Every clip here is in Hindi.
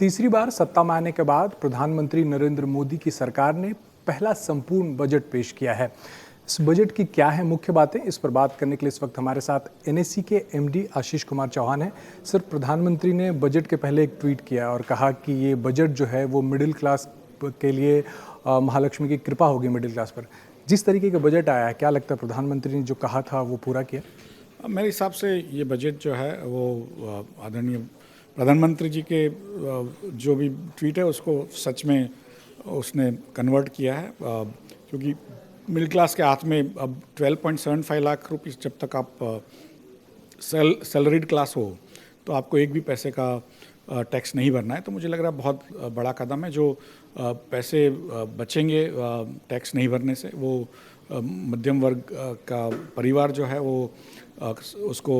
तीसरी बार सत्ता में आने के बाद प्रधानमंत्री नरेंद्र मोदी की सरकार ने पहला संपूर्ण बजट पेश किया है। इस बजट की क्या है मुख्य बातें, इस पर बात करने के लिए इस वक्त हमारे साथ एनएससी के एमडी आशीष कुमार चौहान हैं। सर, प्रधानमंत्री ने बजट के पहले एक ट्वीट किया और कहा कि ये बजट जो है वो मिडिल क्लास के लिए महालक्ष्मी की कृपा होगी मिडिल क्लास पर। जिस तरीके का बजट आया है, क्या लगता है प्रधानमंत्री ने जो कहा था वो पूरा किया? मेरे हिसाब से ये बजट जो है वो आदरणीय प्रधानमंत्री जी के जो भी ट्वीट है उसको सच में उसने कन्वर्ट किया है, क्योंकि मिडिल क्लास के हाथ में अब 12.75 लाख रुपीस जब तक आप सैलरीड क्लास हो तो आपको एक भी पैसे का टैक्स नहीं भरना है। तो मुझे लग रहा है बहुत बड़ा कदम है। जो पैसे बचेंगे टैक्स नहीं भरने से, वो मध्यम वर्ग का परिवार जो है वो उसको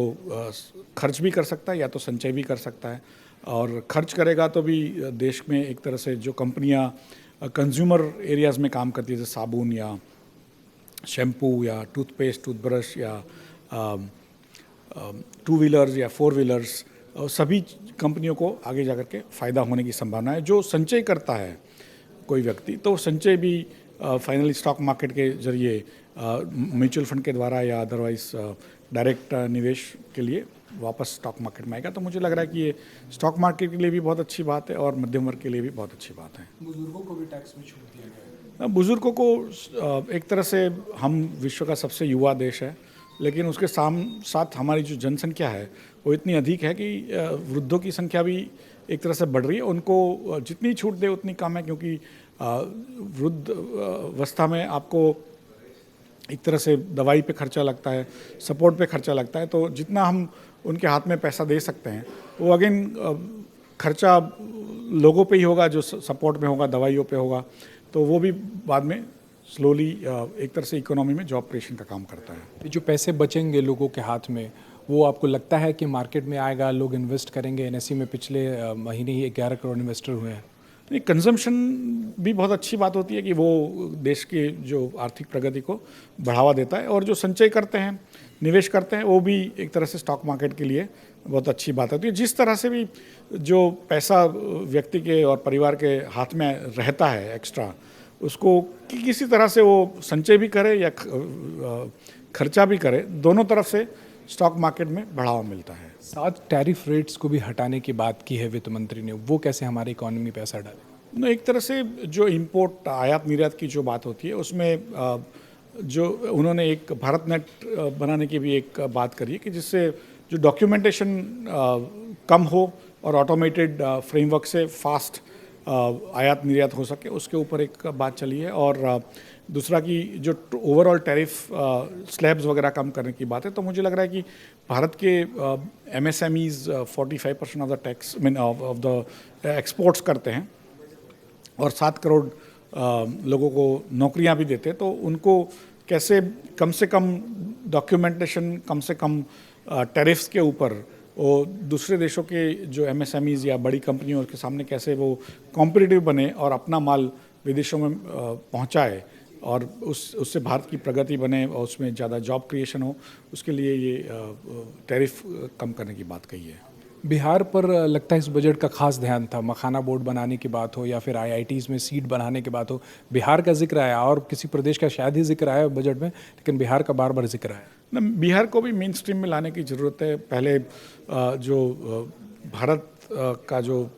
खर्च भी कर सकता है या तो संचय भी कर सकता है। और खर्च करेगा तो भी देश में एक तरह से जो कंपनियां कंज्यूमर एरियाज़ में काम करती है, जैसे साबुन या शैम्पू या टूथपेस्ट, टूथब्रश या टू व्हीलर्स या फोर व्हीलर्स, सभी कंपनियों को आगे जाकर के फ़ायदा होने की संभावना है। जो संचय करता है कोई व्यक्ति, तो संचय भी फाइनली स्टॉक मार्केट के जरिए म्यूचुअल फंड के द्वारा या अदरवाइज डायरेक्ट निवेश के लिए वापस स्टॉक मार्केट में आएगा। तो मुझे लग रहा है कि ये स्टॉक मार्केट के लिए भी बहुत अच्छी बात है और मध्यम वर्ग के लिए भी बहुत अच्छी बात है। बुजुर्गों को भी टैक्स में छूट दिया गया है। बुजुर्गों को एक तरह से, हम विश्व का सबसे युवा देश है, लेकिन उसके साथ हमारी जो जनसंख्या है वो इतनी अधिक है कि वृद्धों की संख्या भी एक तरह से बढ़ रही है। उनको जितनी छूट दे उतनी कम है, क्योंकि वृद्ध अवस्था में आपको एक तरह से दवाई पे खर्चा लगता है, सपोर्ट पे खर्चा लगता है। तो जितना हम उनके हाथ में पैसा दे सकते हैं वो अगेन खर्चा लोगों पे ही होगा, जो सपोर्ट में होगा, दवाइयों पे होगा। तो वो भी बाद में स्लोली एक तरह से इकोनॉमी में जॉब क्रिएशन का काम करता है। जो पैसे बचेंगे लोगों के हाथ में, वो आपको लगता है कि मार्केट में आएगा, लोग इन्वेस्ट करेंगे? एनएससी में पिछले महीने ही 11 करोड़ इन्वेस्टर हुए हैं। नहीं, कंजम्पशन भी बहुत अच्छी बात होती है कि वो देश के जो आर्थिक प्रगति को बढ़ावा देता है। और जो संचय करते हैं, निवेश करते हैं, वो भी एक तरह से स्टॉक मार्केट के लिए बहुत अच्छी बात होती है। जिस तरह से भी जो पैसा व्यक्ति के और परिवार के हाथ में रहता है एक्स्ट्रा, उसको किसी तरह से वो संचय भी करे या खर्चा भी करे, दोनों तरफ से स्टॉक मार्केट में बढ़ावा मिलता है। साथ टैरिफ रेट्स को भी हटाने की बात की है वित्त मंत्री ने, वो कैसे हमारी इकोनॉमी पे असर डाले? एक तरह से जो इंपोर्ट आयात निर्यात की जो बात होती है उसमें जो उन्होंने एक भारत नेट बनाने की भी एक बात करी है कि जिससे जो डॉक्यूमेंटेशन कम हो और ऑटोमेटेड फ्रेमवर्क से फास्ट आयात निर्यात हो सके, उसके ऊपर एक बात चली है। और दूसरा कि जो ओवरऑल टैरिफ स्लैब्स वगैरह कम करने की बात है। तो मुझे लग रहा है कि भारत के MSMEs 45% of the tax of the exports करते हैं और 7 करोड़ लोगों को नौकरियां भी देते हैं। तो उनको कैसे कम से कम डॉक्यूमेंटेशन, कम से कम टैरिफ्स के ऊपर वो दूसरे देशों के जो MSMEs या बड़ी कंपनियों के सामने कैसे वो कॉम्पिटिटिव बने और अपना माल विदेशों में पहुंचाए और उससे भारत की प्रगति बने और उसमें ज़्यादा जॉब क्रिएशन हो, उसके लिए ये टैरिफ कम करने की बात कही है। बिहार पर लगता है इस बजट का खास ध्यान था। मखाना बोर्ड बनाने की बात हो या फिर IITs में सीट बनाने की बात हो, बिहार का जिक्र आया। और किसी प्रदेश का शायद ही जिक्र आया बजट में, लेकिन बिहार का बार बार जिक्र आया। बिहार को भी मेन स्ट्रीम में लाने की ज़रूरत है। पहले जो भारत का जो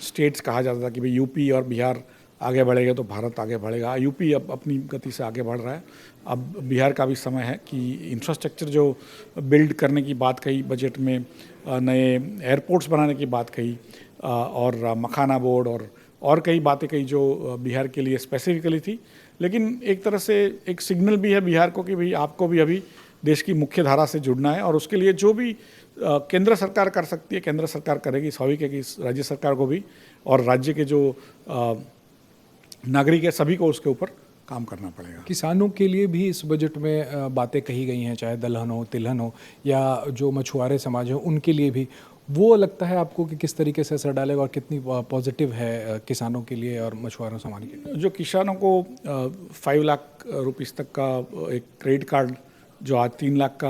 स्टेट्स कहा जाता था कि भाई यूपी और बिहार आगे बढ़ेगा तो भारत आगे बढ़ेगा, यूपी अब अपनी गति से आगे बढ़ रहा है। अब बिहार का भी समय है कि इंफ्रास्ट्रक्चर जो बिल्ड करने की बात कही बजट में, नए एयरपोर्ट्स बनाने की बात कही और मखाना बोर्ड और कई बातें कही जो बिहार के लिए स्पेसिफिकली थी। लेकिन एक तरह से एक सिग्नल भी है बिहार को कि भाई आपको भी अभी देश की मुख्य धारा से जुड़ना है और उसके लिए जो भी केंद्र सरकार कर सकती है केंद्र सरकार करेगी। स्वाभाविक है कि राज्य सरकार को भी और राज्य के जो नागरिक है सभी को उसके ऊपर काम करना पड़ेगा। किसानों के लिए भी इस बजट में बातें कही गई हैं, चाहे दलहन हो, तिलहन हो या जो मछुआरे समाज हो, उनके लिए भी। वो लगता है आपको कि किस तरीके से असर डालेगा और कितनी पॉजिटिव है किसानों के लिए और मछुआरों समाज के लिए? जो किसानों को 5 लाख रुपीस तक का एक क्रेडिट कार्ड जो आज 3 लाख का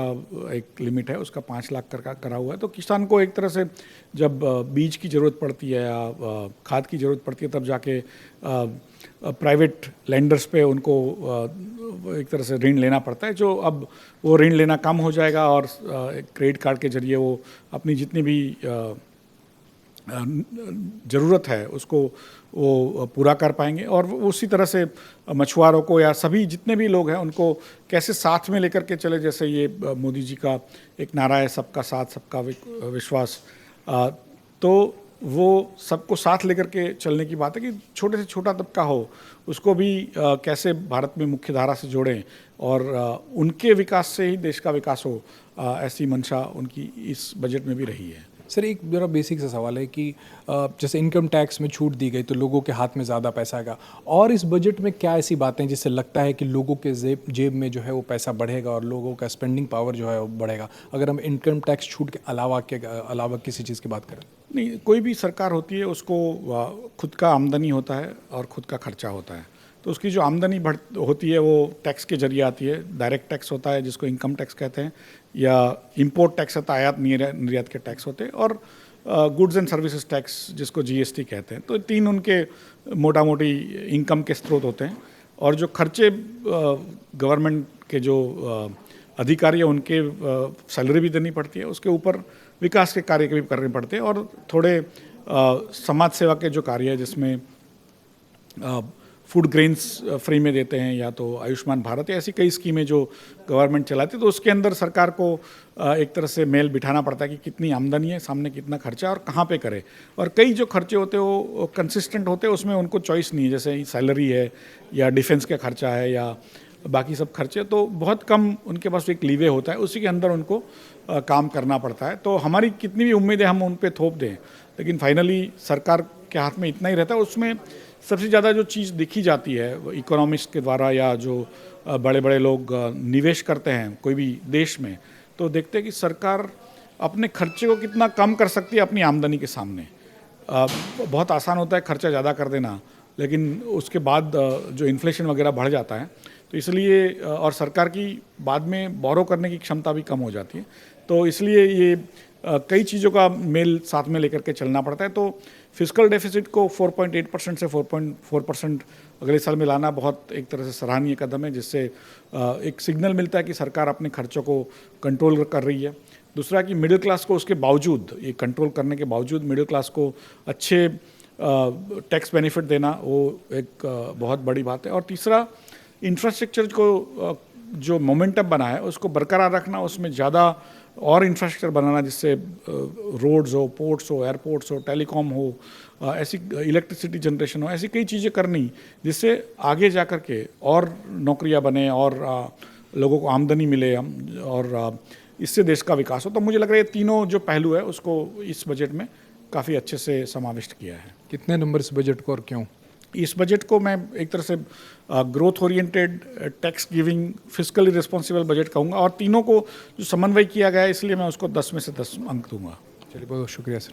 एक लिमिट है उसका 5 लाख करा हुआ है। तो किसान को एक तरह से जब बीज की ज़रूरत पड़ती है या खाद की ज़रूरत पड़ती है तब जाके प्राइवेट लेंडर्स पे उनको एक तरह से ऋण लेना पड़ता है, जो अब वो ऋण लेना कम हो जाएगा और क्रेडिट कार्ड के जरिए वो अपनी जितनी भी ज़रूरत है उसको वो पूरा कर पाएंगे। और उसी तरह से मछुआरों को या सभी जितने भी लोग हैं उनको कैसे साथ में लेकर के चले, जैसे ये मोदी जी का एक नारा है सबका साथ सबका विश्वास, तो वो सबको साथ लेकर के चलने की बात है कि छोटे से छोटा तबका हो उसको भी कैसे भारत में मुख्य धारा से जोड़ें और उनके विकास से ही देश का विकास हो, ऐसी मंशा उनकी इस बजट में भी रही है। सर एक मेरा बेसिक सा सवाल है कि जैसे इनकम टैक्स में छूट दी गई तो लोगों के हाथ में ज़्यादा पैसा आएगा, और इस बजट में क्या ऐसी बातें जिससे लगता है कि लोगों के जेब में जो है वो पैसा बढ़ेगा और लोगों का स्पेंडिंग पावर जो है वो बढ़ेगा, अगर हम इनकम टैक्स छूट के अलावा किसी चीज़ की बात करें? नहीं, कोई भी सरकार होती है उसको खुद का आमदनी होता है और खुद का खर्चा होता है। तो उसकी जो आमदनी होती है वो टैक्स के जरिए आती है। डायरेक्ट टैक्स होता है जिसको इनकम टैक्स कहते हैं, या इंपोर्ट टैक्स होता है, आयात निर्यात के टैक्स होते हैं, और गुड्स एंड सर्विसेज टैक्स जिसको जीएसटी कहते हैं। तो 3 उनके मोटा मोटी इनकम के स्रोत होते हैं। और जो खर्चे गवर्नमेंट के जो अधिकारी है उनके सैलरी भी देनी पड़ती है, उसके ऊपर विकास के कार्य भी करने पड़ते हैं, और थोड़े समाज सेवा के जो कार्य है जिसमें फूड ग्रेन्स फ्री में देते हैं, या तो आयुष्मान भारत, या ऐसी कई स्कीमें जो गवर्नमेंट चलाती है, तो उसके अंदर सरकार को एक तरह से मेल बिठाना पड़ता है कि कितनी आमदनी है, सामने कितना खर्चा और कहाँ पे करे। और कई जो खर्चे होते हैं वो कंसिस्टेंट होते हैं, उसमें उनको चॉइस नहीं है, जैसे सैलरी है या डिफेंस का खर्चा है या बाकी सब खर्चे, तो बहुत कम उनके पास एक लीवे होता है, उसी के अंदर उनको काम करना पड़ता है। तो हमारी कितनी भी उम्मीदें हम उन पर थोप दें, लेकिन फाइनली सरकार के हाथ में इतना ही रहता है। उसमें सबसे ज़्यादा जो चीज़ देखी जाती है इकोनॉमिस्ट के द्वारा, या जो बड़े बड़े लोग निवेश करते हैं कोई भी देश में, तो देखते हैं कि सरकार अपने खर्चे को कितना कम कर सकती है अपनी आमदनी के सामने। बहुत आसान होता है खर्चा ज़्यादा कर देना, लेकिन उसके बाद जो इन्फ्लेशन वगैरह बढ़ जाता है, तो इसलिए और सरकार की बाद में बोरो करने की क्षमता भी कम हो जाती है। तो इसलिए ये कई चीज़ों का मेल साथ में लेकर के चलना पड़ता है। तो फिस्कल डेफिसिट को 4.8% से 4.4% अगले साल में लाना बहुत एक तरह से सराहनीय कदम है, जिससे एक सिग्नल मिलता है कि सरकार अपने खर्चों को कंट्रोल कर रही है। दूसरा कि मिडिल क्लास को उसके बावजूद, ये कंट्रोल करने के बावजूद मिडिल क्लास को अच्छे टैक्स बेनिफिट देना, वो एक बहुत बड़ी बात है। और तीसरा, इंफ्रास्ट्रक्चर को जो मोमेंटम बना है उसको बरकरार रखना, उसमें ज़्यादा और इंफ्रास्ट्रक्चर बनाना, जिससे रोड्स हो, पोर्ट्स हो, एयरपोर्ट्स हो, टेलीकॉम हो, ऐसी इलेक्ट्रिसिटी जनरेशन हो, ऐसी कई चीज़ें करनी जिससे आगे जा कर के और नौकरियां बने और लोगों को आमदनी मिले और इससे देश का विकास हो। तो मुझे लग रहा है ये तीनों जो पहलू है उसको इस बजट में काफ़ी अच्छे से समाविष्ट किया है। कितने नंबर इस बजट को और क्यों? इस बजट को मैं एक तरह से growth oriented, tax giving, fiscally responsible budget कहूँगा, और तीनों को जो समन्वय किया गया है इसलिए मैं उसको 10 में से 10 अंक दूंगा। चलिए, बहुत शुक्रिया सर।